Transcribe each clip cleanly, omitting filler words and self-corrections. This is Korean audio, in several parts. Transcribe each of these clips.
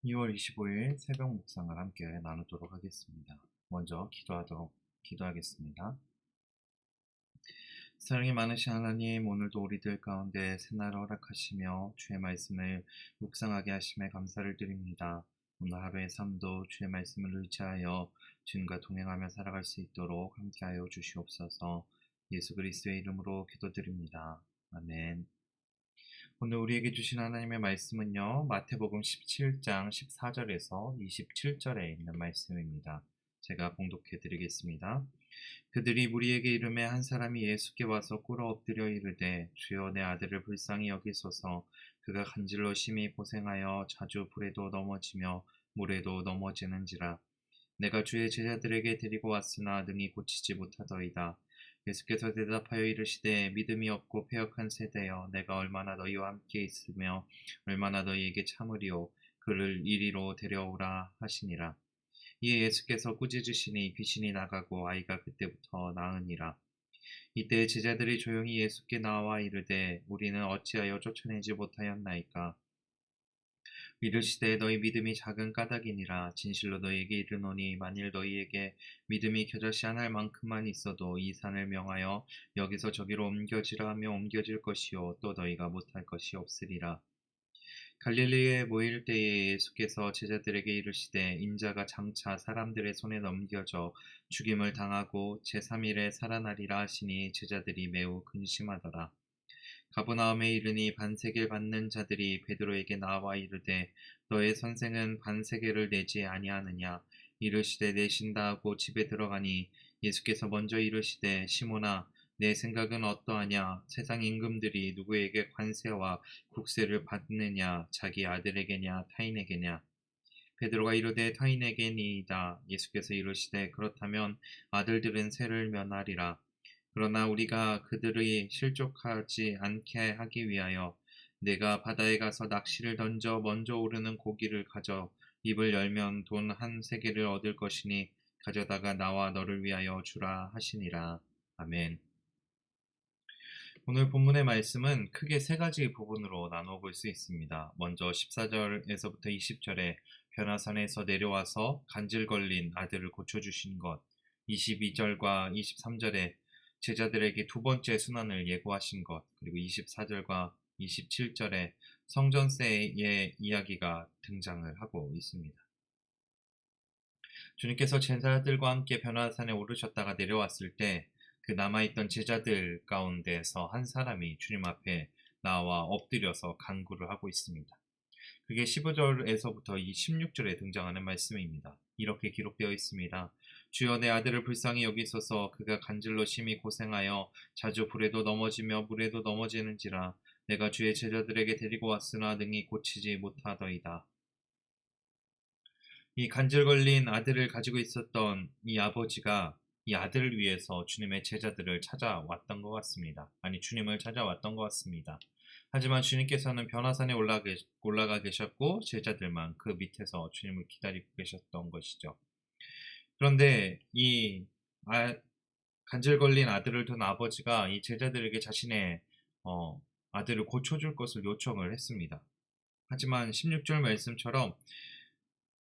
2월 25일 새벽 묵상을 함께 나누도록 하겠습니다. 먼저 기도하겠습니다. 사랑이 많으신 하나님, 오늘도 우리들 가운데 새날을 허락하시며 주의 말씀을 묵상하게 하심에 감사를 드립니다. 오늘 하루의 삶도 주의 말씀을 의지하여 주님과 동행하며 살아갈 수 있도록 함께하여 주시옵소서. 예수 그리스도의 이름으로 기도드립니다. 아멘. 오늘 우리에게 주신 하나님의 말씀은요, 마태복음 17장 14절에서 27절에 있는 말씀입니다. 제가 봉독해 드리겠습니다. 그들이 무리에게 이르매 한 사람이 예수께 와서 꿇어 엎드려 이르되, 주여, 내 아들을 불쌍히 여기소서. 그가 간질로 심히 고생하여 자주 불에도 넘어지며 물에도 넘어지는지라. 내가 주의 제자들에게 데리고 왔으나 능히 고치지 못하더이다. 예수께서 대답하여 이르시되, 믿음이 없고 패역한 세대여, 내가 얼마나 너희와 함께 있으며 얼마나 너희에게 참으리오. 그를 이리로 데려오라 하시니라. 이에 예수께서 꾸짖으시니 귀신이 나가고 아이가 그때부터 나으니라. 이때 제자들이 조용히 예수께 나와 이르되, 우리는 어찌하여 쫓아내지 못하였나이까. 이르시되, 너희 믿음이 작은 까닭이니라. 진실로 너희에게 이르노니, 만일 너희에게 믿음이 겨자씨 한 알 만큼만 있어도 이 산을 명하여 여기서 저기로 옮겨지라 하며 옮겨질 것이요, 또 너희가 못할 것이 없으리라. 갈릴리에 모일 때에 예수께서 제자들에게 이르시되, 인자가 장차 사람들의 손에 넘겨져 죽임을 당하고 제3일에 살아나리라 하시니 제자들이 매우 근심하더라. 가버나움에 이르니 반세계를 받는 자들이 베드로에게 나와 이르되, 너의 선생은 반세계를 내지 아니하느냐. 이르시되, 내신다 하고 집에 들어가니 예수께서 먼저 이르시되, 시몬아, 내 생각은 어떠하냐. 세상 임금들이 누구에게 관세와 국세를 받느냐, 자기 아들에게냐 타인에게냐. 베드로가 이르되, 타인에게니이다. 예수께서 이르시되, 그렇다면 아들들은 세를 면하리라. 그러나 우리가 그들의 실족하지 않게 하기 위하여 내가 바다에 가서 낚시를 던져 먼저 오르는 고기를 가져 입을 열면 돈 한 세겔을 얻을 것이니 가져다가 나와 너를 위하여 주라 하시니라. 아멘. 오늘 본문의 말씀은 크게 세 가지 부분으로 나누어 볼 수 있습니다. 먼저 14절에서부터 20절에 변화산에서 내려와서 간질 걸린 아들을 고쳐주신 것, 22절과 23절에 제자들에게 두 번째 순환을 예고하신 것, 그리고 24절과 27절에 성전세의 이야기가 등장을 하고 있습니다. 주님께서 제자들과 함께 변화산에 오르셨다가 내려왔을 때 그 남아있던 제자들 가운데서 한 사람이 주님 앞에 나와 엎드려서 간구를 하고 있습니다. 그게 15절에서부터 이 16절에 등장하는 말씀입니다. 이렇게 기록되어 있습니다. 주여, 내 아들을 불쌍히 여기소서. 그가 간질로 심히 고생하여 자주 불에도 넘어지며 물에도 넘어지는지라. 내가 주의 제자들에게 데리고 왔으나 능히 고치지 못하더이다. 이 간질 걸린 아들을 가지고 있었던 이 아버지가 이 아들을 위해서 주님의 제자들을 찾아왔던 것 같습니다. 아니, 주님을 찾아왔던 것 같습니다. 하지만 주님께서는 변화산에 올라가 계셨고 제자들만 그 밑에서 주님을 기다리고 계셨던 것이죠. 그런데 이 간질 걸린 아들을 둔 아버지가 이 제자들에게 자신의 아들을 고쳐줄 것을 요청을 했습니다. 하지만 16절 말씀처럼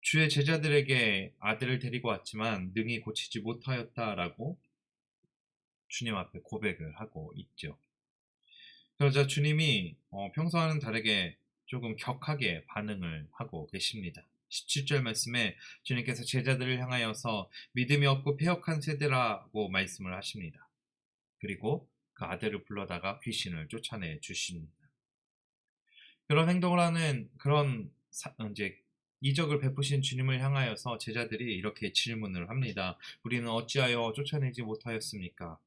주의 제자들에게 아들을 데리고 왔지만 능히 고치지 못하였다라고 주님 앞에 고백을 하고 있죠. 그러자 주님이 평소와는 다르게 조금 격하게 반응을 하고 계십니다. 17절 말씀에 주님께서 제자들을 향하여서 믿음이 없고 패역한 세대라고 말씀을 하십니다. 그리고 그 아들을 불러다가 귀신을 쫓아내 주십니다. 그런 행동을 하는 그런 이제 이적을 베푸신 주님을 향하여서 제자들이 이렇게 질문을 합니다. 우리는 어찌하여 쫓아내지 못하였습니까?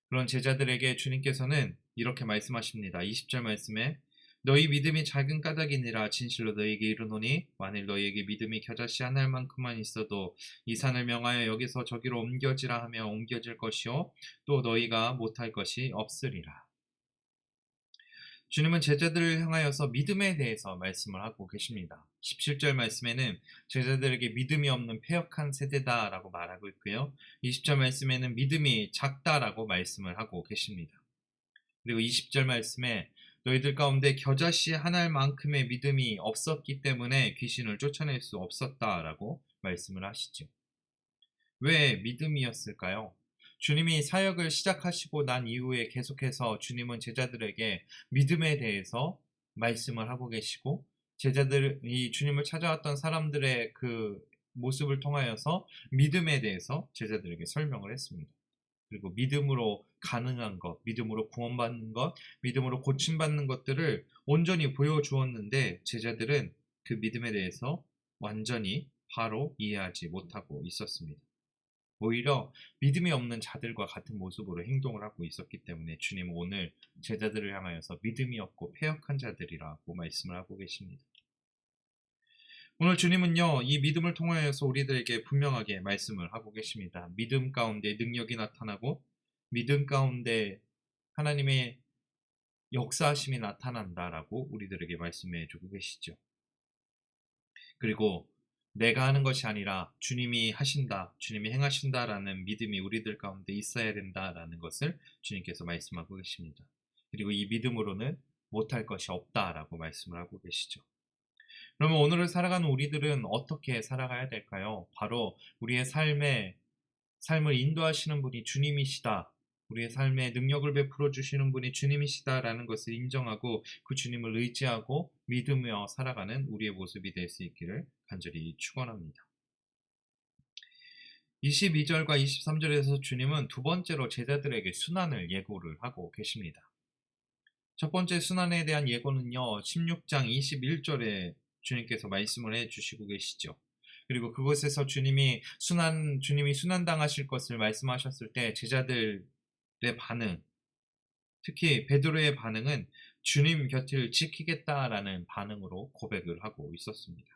그런 제자들에게 주님께서는 이렇게 말씀하십니다. 20절 말씀에 너희 믿음이 작은 까닭이니라. 진실로 너희에게 이르노니, 만일 너희에게 믿음이 겨자씨 한 알만큼만 있어도 이 산을 명하여 여기서 저기로 옮겨지라 하며 옮겨질 것이요, 또 너희가 못할 것이 없으리라. 주님은 제자들을 향하여서 믿음에 대해서 말씀을 하고 계십니다. 17절 말씀에는 제자들에게 믿음이 없는 패역한 세대다라고 말하고 있고요. 20절 말씀에는 믿음이 작다라고 말씀을 하고 계십니다. 그리고 20절 말씀에 너희들 가운데 겨자씨 한 알만큼의 믿음이 없었기 때문에 귀신을 쫓아낼 수 없었다라고 말씀을 하시죠. 왜 믿음이었을까요? 주님이 사역을 시작하시고 난 이후에 계속해서 주님은 제자들에게 믿음에 대해서 말씀을 하고 계시고, 제자들이 주님을 찾아왔던 사람들의 그 모습을 통하여서 믿음에 대해서 제자들에게 설명을 했습니다. 그리고 믿음으로 가능한 것, 믿음으로 구원받는 것, 믿음으로 고침받는 것들을 온전히 보여주었는데, 제자들은 그 믿음에 대해서 완전히 바로 이해하지 못하고 있었습니다. 오히려 믿음이 없는 자들과 같은 모습으로 행동을 하고 있었기 때문에 주님은 오늘 제자들을 향하여서 믿음이 없고 패역한 자들이라고 말씀을 하고 계십니다. 오늘 주님은요, 이 믿음을 통하여서 우리들에게 분명하게 말씀을 하고 계십니다. 믿음 가운데 능력이 나타나고 믿음 가운데 하나님의 역사하심이 나타난다라고 우리들에게 말씀해 주고 계시죠. 그리고 내가 하는 것이 아니라 주님이 하신다, 주님이 행하신다라는 믿음이 우리들 가운데 있어야 된다라는 것을 주님께서 말씀하고 계십니다. 그리고 이 믿음으로는 못할 것이 없다라고 말씀을 하고 계시죠. 그러면 오늘을 살아가는 우리들은 어떻게 살아가야 될까요? 바로 우리의 삶을 인도하시는 분이 주님이시다, 우리의 삶에 능력을 베풀어 주시는 분이 주님이시다라는 것을 인정하고 그 주님을 의지하고 믿으며 살아가는 우리의 모습이 될 수 있기를 간절히 축원합니다. 22절과 23절에서 주님은 두 번째로 제자들에게 순환을 예고를 하고 계십니다. 첫 번째 순환에 대한 예고는요, 16장 21절에 주님께서 말씀을 해주시고 계시죠. 그리고 그곳에서 주님이 순환당하실 것을 말씀하셨을 때 제자들의 반응, 특히 베드로의 반응은 주님 곁을 지키겠다라는 반응으로 고백을 하고 있었습니다.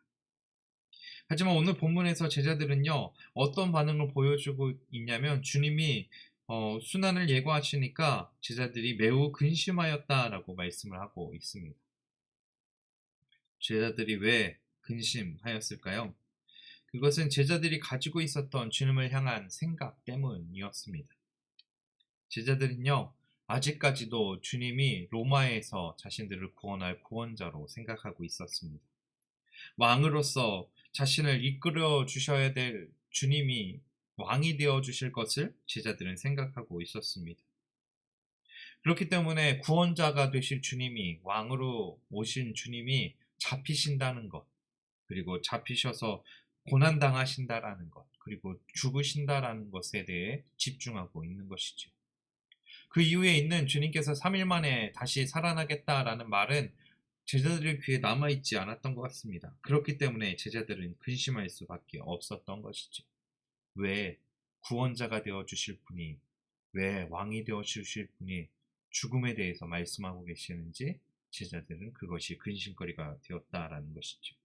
하지만 오늘 본문에서 제자들은요, 어떤 반응을 보여주고 있냐면 주님이 순환을 예고하시니까 제자들이 매우 근심하였다라고 말씀을 하고 있습니다. 제자들이 왜 근심하였을까요? 그것은 제자들이 가지고 있었던 주님을 향한 생각 때문이었습니다. 제자들은요, 아직까지도 주님이 로마에서 자신들을 구원할 구원자로 생각하고 있었습니다. 왕으로서 자신을 이끌어 주셔야 될 주님이 왕이 되어 주실 것을 제자들은 생각하고 있었습니다. 그렇기 때문에 구원자가 되실 주님이, 왕으로 오신 주님이 잡히신다는 것, 그리고 잡히셔서 고난당하신다라는 것, 그리고 죽으신다라는 것에 대해 집중하고 있는 것이죠. 그 이후에 있는 주님께서 3일 만에 다시 살아나겠다라는 말은 제자들의 귀에 남아있지 않았던 것 같습니다. 그렇기 때문에 제자들은 근심할 수밖에 없었던 것이죠. 왜 구원자가 되어주실 분이, 왜 왕이 되어주실 분이 죽음에 대해서 말씀하고 계시는지 제자들은 그것이 근심거리가 되었다라는 것이죠.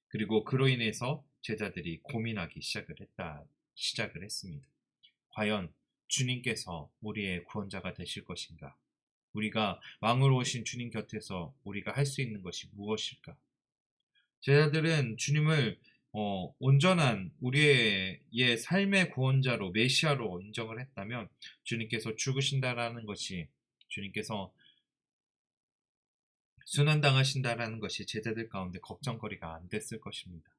그리고 그로 인해서 제자들이 고민하기 시작을 했습니다. 과연 주님께서 우리의 구원자가 되실 것인가? 우리가 왕으로 오신 주님 곁에서 우리가 할 수 있는 것이 무엇일까? 제자들은 주님을 온전한 우리의 삶의 구원자로, 메시아로 인정을 했다면 주님께서 죽으신다라는 것이, 주님께서 순환당하신다라는 것이 제자들 가운데 걱정거리가 안 됐을 것입니다.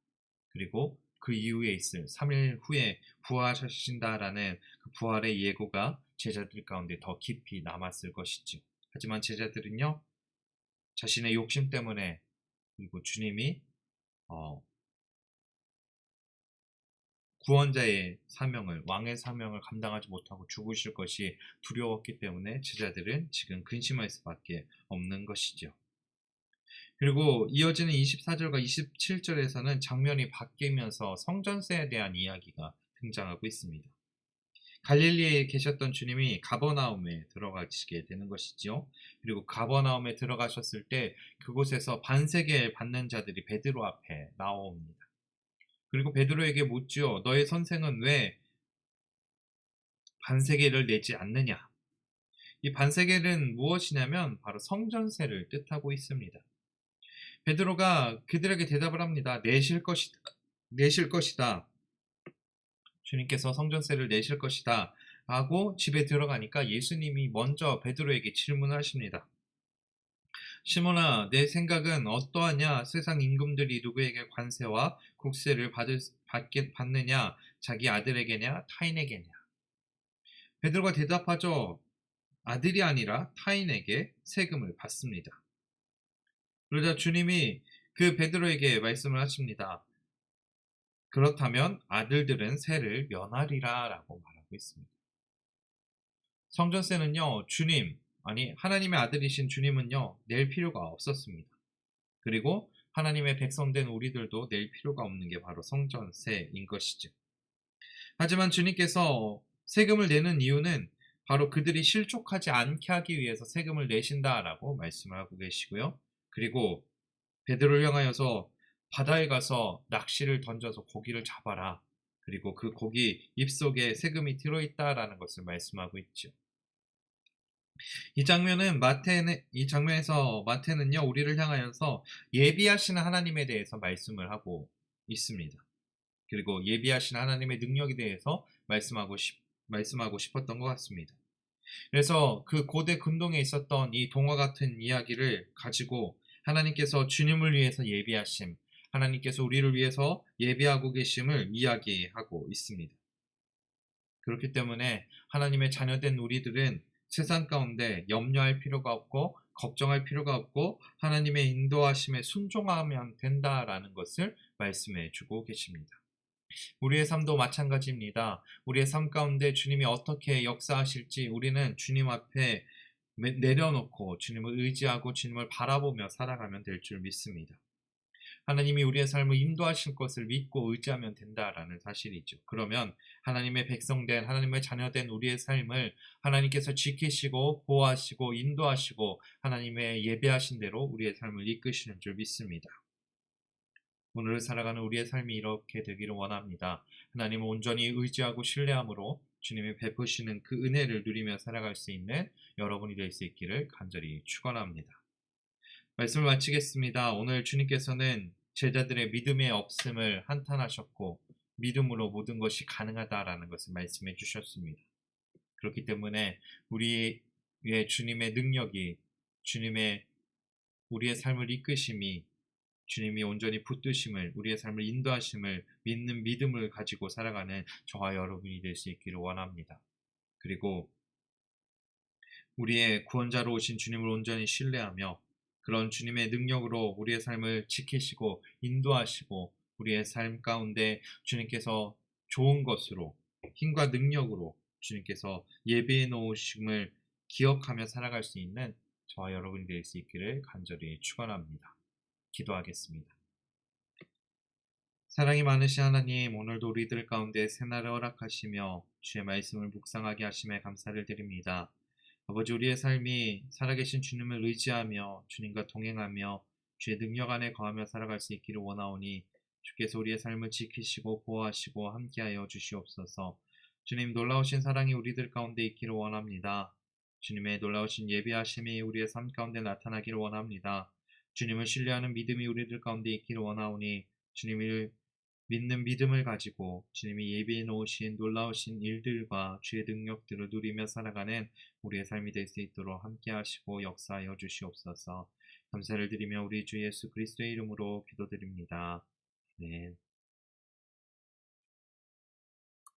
그리고 그 이후에 있을 3일 후에 부활하신다라는 그 부활의 예고가 제자들 가운데 더 깊이 남았을 것이죠. 하지만 제자들은요, 자신의 욕심 때문에, 그리고 주님이 구원자의 사명을, 왕의 사명을 감당하지 못하고 죽으실 것이 두려웠기 때문에 제자들은 지금 근심할 수밖에 없는 것이죠. 그리고 이어지는 24절과 27절에서는 장면이 바뀌면서 성전세에 대한 이야기가 등장하고 있습니다. 갈릴리에 계셨던 주님이 가버나움에 들어가시게 되는 것이죠. 그리고 가버나움에 들어가셨을 때 그곳에서 반세계 받는 자들이 베드로 앞에 나옵니다. 그리고 베드로에게 묻지요. 너의 선생은 왜 반세계를 내지 않느냐? 이 반세계는 무엇이냐면 바로 성전세를 뜻하고 있습니다. 베드로가 그들에게 대답을 합니다. 내실 것이다. 주님께서 성전세를 내실 것이다 하고 집에 들어가니까 예수님이 먼저 베드로에게 질문을 하십니다. 시몬아, 내 생각은 어떠하냐? 세상 임금들이 누구에게 관세와 국세를 받느냐? 자기 아들에게냐? 타인에게냐? 베드로가 대답하죠. 아들이 아니라 타인에게 세금을 받습니다. 그러자 주님이 그 베드로에게 말씀을 하십니다. 그렇다면 아들들은 세를 면하리라 라고 말하고 있습니다. 성전세는요, 하나님의 아들이신 주님은요, 낼 필요가 없었습니다. 그리고 하나님의 백성된 우리들도 낼 필요가 없는 게 바로 성전세인 것이죠. 하지만 주님께서 세금을 내는 이유는 바로 그들이 실족하지 않게 하기 위해서 세금을 내신다라고 말씀을 하고 계시고요. 그리고 베드로를 향하여서 바다에 가서 낚시를 던져서 고기를 잡아라. 그리고 그 고기 입속에 세금이 들어있다라는 것을 말씀하고 있죠. 이 장면에서 마태는요, 우리를 향하여서 예비하시는 하나님에 대해서 말씀을 하고 있습니다. 그리고 예비하신 하나님의 능력에 대해서 말씀하고 싶었던 것 같습니다. 그래서 그 고대 근동에 있었던 이 동화 같은 이야기를 가지고 하나님께서 주님을 위해서 예비하심, 하나님께서 우리를 위해서 예비하고 계심을 이야기하고 있습니다. 그렇기 때문에 하나님의 자녀된 우리들은 세상 가운데 염려할 필요가 없고 걱정할 필요가 없고 하나님의 인도하심에 순종하면 된다라는 것을 말씀해 주고 계십니다. 우리의 삶도 마찬가지입니다. 우리의 삶 가운데 주님이 어떻게 역사하실지 우리는 주님 앞에 내려놓고 주님을 의지하고 주님을 바라보며 살아가면 될 줄 믿습니다. 하나님이 우리의 삶을 인도하실 것을 믿고 의지하면 된다라는 사실이죠. 그러면 하나님의 백성된 하나님의 자녀된 우리의 삶을 하나님께서 지키시고 보호하시고 인도하시고 하나님의 예배하신 대로 우리의 삶을 이끄시는 줄 믿습니다. 오늘을 살아가는 우리의 삶이 이렇게 되기를 원합니다. 하나님을 온전히 의지하고 신뢰함으로 주님이 베푸시는 그 은혜를 누리며 살아갈 수 있는 여러분이 될 수 있기를 간절히 축원합니다. 말씀을 마치겠습니다. 오늘 주님께서는 제자들의 믿음의 없음을 한탄하셨고 믿음으로 모든 것이 가능하다라는 것을 말씀해 주셨습니다. 그렇기 때문에 우리의 주님의 능력이 우리의 삶을 이끄심이 주님이 온전히 붙드심을 우리의 삶을 인도하심을 믿는 믿음을 가지고 살아가는 저와 여러분이 될 수 있기를 원합니다. 그리고 우리의 구원자로 오신 주님을 온전히 신뢰하며 그런 주님의 능력으로 우리의 삶을 지키시고 인도하시고 우리의 삶 가운데 주님께서 좋은 것으로 힘과 능력으로 주님께서 예배해 놓으심을 기억하며 살아갈 수 있는 저와 여러분이 될 수 있기를 간절히 축원합니다. 기도하겠습니다. 사랑이 많으신 하나님, 오늘도 우리들 가운데 새날을 허락하시며 주의 말씀을 묵상하게 하심에 감사를 드립니다. 아버지, 우리의 삶이 살아계신 주님을 의지하며 주님과 동행하며 주의 능력 안에 거하며 살아갈 수 있기를 원하오니 주께서 우리의 삶을 지키시고 보호하시고 함께하여 주시옵소서. 주님, 놀라우신 사랑이 우리들 가운데 있기를 원합니다. 주님의 놀라우신 예비하심이 우리의 삶 가운데 나타나기를 원합니다. 주님을 신뢰하는 믿음이 우리들 가운데 있기를 원하오니 주님을 믿는 믿음을 가지고 주님이 예비해 놓으신 놀라우신 일들과 주의 능력들을 누리며 살아가는 우리의 삶이 될 수 있도록 함께 하시고 역사하여 주시옵소서. 감사를 드리며 우리 주 예수 그리스도의 이름으로 기도드립니다. 네.